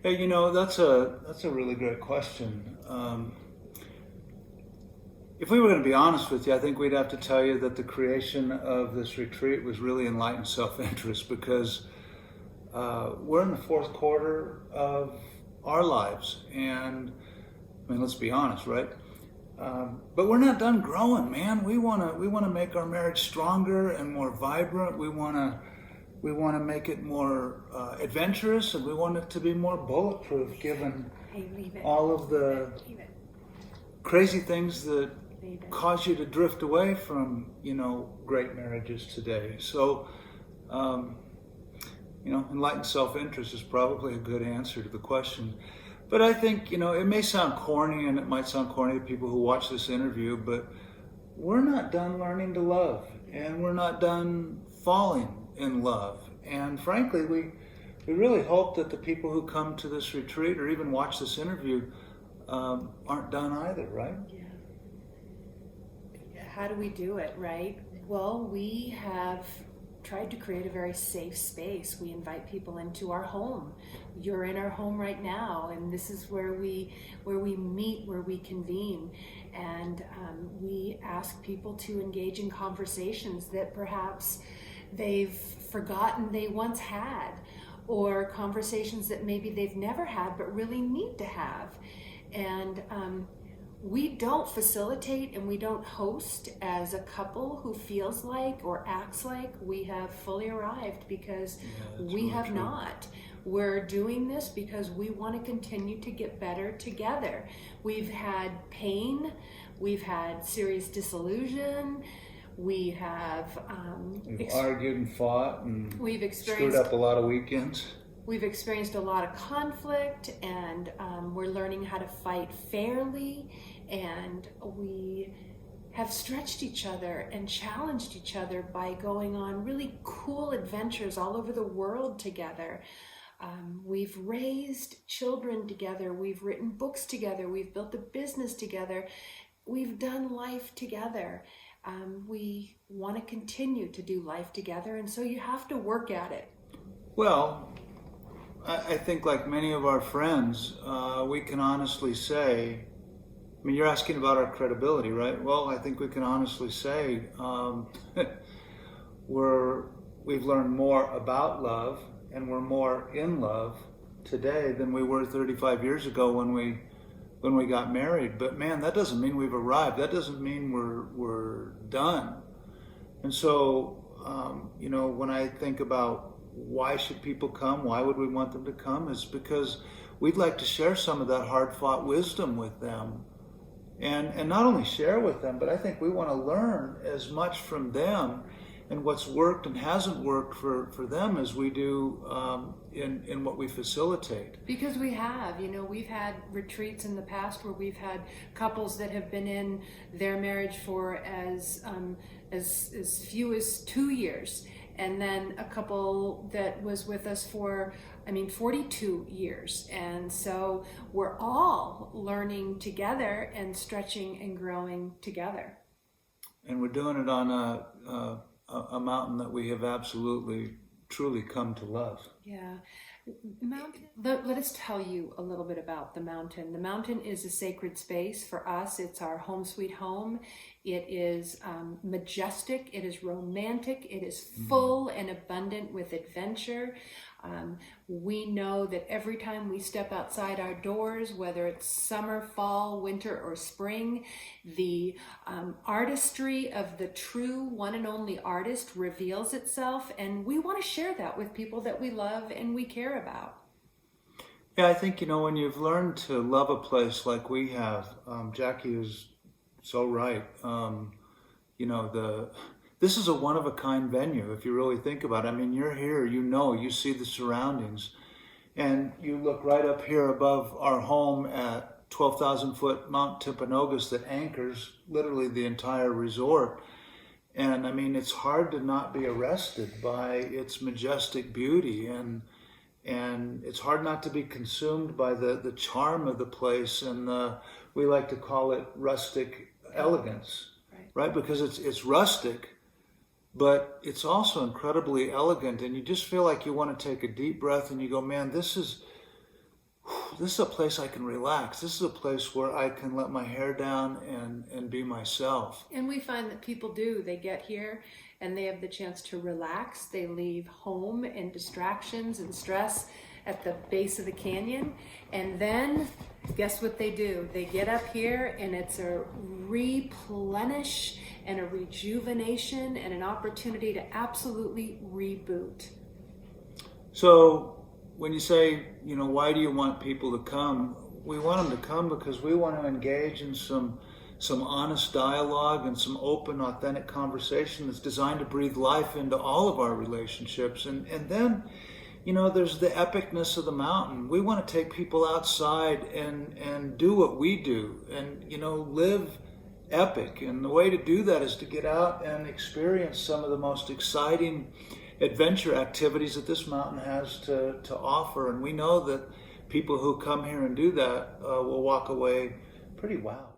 Hey, that's a really great question. If we were going to be honest with you, I think we'd have to tell you that the creation of this retreat was really enlightened self-interest because we're in the fourth quarter of our lives, and I mean, let's be honest, right? But we're not done growing, man. We want to make our marriage stronger and more vibrant. We want to make it more adventurous, and we want it to be more bulletproof, given Hey, leave it. all of the Leave it. crazy things that Leave it. cause you to drift away from, great marriages today. So, enlightened self-interest is probably a good answer to the question. But I think, it may sound corny, and it might sound corny to people who watch this interview, but we're not done learning to love, and we're not done falling in love. And frankly, we really hope that the people who come to this retreat or even watch this interview aren't done either, right? Yeah. How do we do it, right? Well, we have tried to create a very safe space. We invite people into our home. You're in our home right now, and this is where we meet, where we convene, and we ask people to engage in conversations that perhaps they've forgotten they once had, or conversations that maybe they've never had but really need to have. And we don't facilitate and we don't host as a couple who feels like or acts like we have fully arrived, because we have not. We're doing this because we want to continue to get better together. We've had pain, we've had serious disillusion, we have We've argued and fought and we've screwed experienced up a lot of weekends. We've experienced a lot of conflict, and we're learning how to fight fairly, and we have stretched each other and challenged each other by going on really cool adventures all over the world together. We've raised children together, we've written books together, we've built a business together, we've done life together. We want to continue to do life together, and so you have to work at it. Well, I think like many of our friends, we can honestly say, I mean, you're asking about our credibility, right? Well, I think we can honestly say we've learned more about love and we're more in love today than we were 35 years ago when we got married. But man, that doesn't mean we've arrived. That doesn't mean we're done. And so, when I think about why should people come, why would we want them to come, is because we'd like to share some of that hard-fought wisdom with them. And not only share with them, but I think we want to learn as much from them and what's worked and hasn't worked for them as we do in what we facilitate. Because we've had retreats in the past where we've had couples that have been in their marriage for as few as 2 years, and then a couple that was with us for 42 years. And so we're all learning together and stretching and growing together. And we're doing it on a mountain that we have absolutely, truly come to love. Yeah. Let us tell you a little bit about the mountain. The mountain is a sacred space for us. It's our home sweet home. It is majestic. It is romantic. It is full and abundant with adventure. We know that every time we step outside our doors, whether it's summer, fall, winter, or spring, the artistry of the true one and only artist reveals itself, and we want to share that with people that we love and we care about. Yeah, I think, when you've learned to love a place like we have, Jackie is so right. This is a one-of-a-kind venue, if you really think about it. I mean, you're here, you see the surroundings, and you look right up here above our home at 12,000-foot Mount Timpanogos that anchors literally the entire resort. And I mean, it's hard to not be arrested by its majestic beauty, and it's hard not to be consumed by the charm of the place, and we like to call it rustic elegance, right? Because it's rustic, but it's also incredibly elegant, and you just feel like you want to take a deep breath and you go, man, this is this is a place I can relax. This is a place where I can let my hair down and be myself. And we find that people do. They get here and they have the chance to relax. They leave home and distractions and stress at the base of the canyon. And then guess what they do? They get up here and it's a replenish and a rejuvenation and an opportunity to absolutely reboot. So when you say, why do you want people to come? We want them to come because we want to engage in some honest dialogue and some open, authentic conversation that's designed to breathe life into all of our relationships. And then, there's the epicness of the mountain. We want to take people outside and do what we do and, live epic. And the way to do that is to get out and experience some of the most exciting adventure activities that this mountain has to offer. And we know that people who come here and do that will walk away pretty wowed.